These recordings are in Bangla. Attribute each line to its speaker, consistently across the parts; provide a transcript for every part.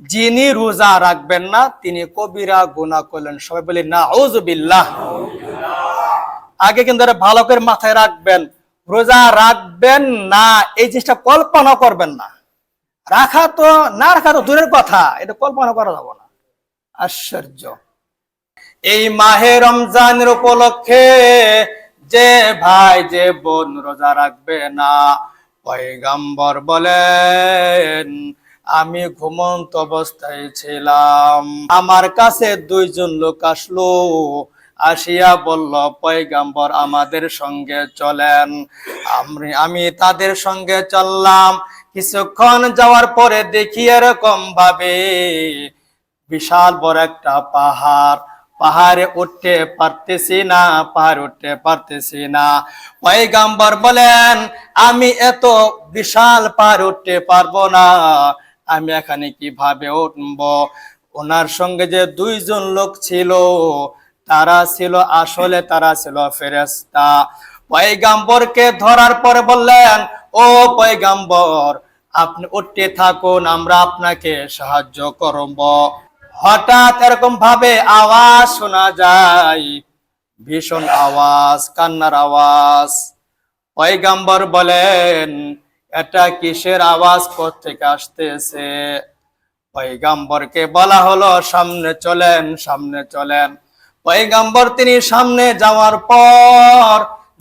Speaker 1: যিনি রোজা রাখবেন না তিনি কবিরা গুনাহ করলেন। সবাই বলি নাউযুবিল্লাহ। আগে কিন্তু ভালো করে মাথায় রাখবেন, রোজা রাখবেন না এই জিনিসটা কল্পনা করবেন না। রাখা তো না রাখা তো দূরের কথা, এটা কল্পনা করা যাবে না। আশ্চর্য। এই মাহে রমজানের উপলক্ষে যে ভাই যে বোন রোজা রাখবে না, পয়গম্বর বলেন আমি ঘুমন্ত অবস্থায় ছিলাম, আমার কাছে দুইজন লোক আসলো, আসিয়া বলল পয়গম্বর আমাদের সঙ্গে চলেন। আমি তাদের সঙ্গে চললাম। কিছুক্ষণ যাওয়ার পরে দেখি এরকম ভাবে বিশাল বড় একটা পাহাড়ে উঠতে পারতেছি না, পয়গম্বর বলেন আমি এত বিশাল পাহাড় উঠতে পারবো না, আমি এখানে কিভাবে উঠবো? ওনার সঙ্গে যে দুইজন লোক ছিল তারা ছিল ফেরেশতা। পয়গম্বরকে ধরার পরে বললেন ও পয়গম্বর আপনি উঠতে থাকুন, আমরা আপনাকে সাহায্য করব। হঠাৎ এরকম ভাবে আওয়াজ শোনা যায়, ভীষণ আওয়াজ, কান্নার আওয়াজ। পয়গম্বর বলেন এটা কিসের আওয়াজ, কোত্থেকে আসতেছে? পয়গম্বরকে বলা হলো সামনে চলেন। পয়গম্বর তিনি সামনে যাওয়ার পর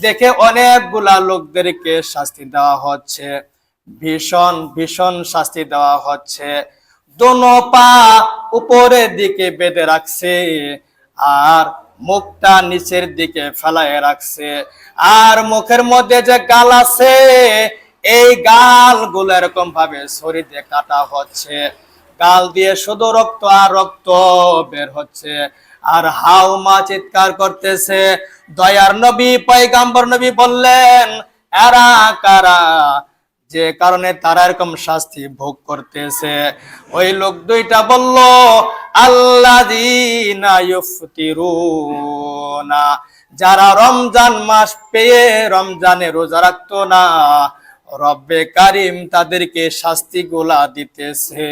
Speaker 1: দেখে অনেকগুলা লোকদেরকে শাস্তি দেওয়া হচ্ছে, ভীষণ শাস্তি দেওয়া হচ্ছে। দোনো পা উপরের দিকে বেঁধে রাখছে আর মুখটা নিচের দিকে ফেলায় রাখছে, আর মুখের মধ্যে যে গাল আছে এই গাল গুলো এরকম ভাবে ছুরি দিয়ে কাটা হচ্ছে, গাল দিয়ে শুধু রক্ত আর রক্ত বের হচ্ছে, আর হাউমা চিৎকার করতেছে। দয়ার নবী পয়গম্বর নবী বললেন এরা কারা, যে কারণে তারা এরকম শাস্তি ভোগ করতেছে? ওই লোক দুইটা বলল আল্লাযীনা ইফতিরুনা, যারা রমজান মাস পেয়ে রমজানে রোজা রাখতো না, রব্বে কারিম তাদেরকে শাস্তি গুলা দিতেছে।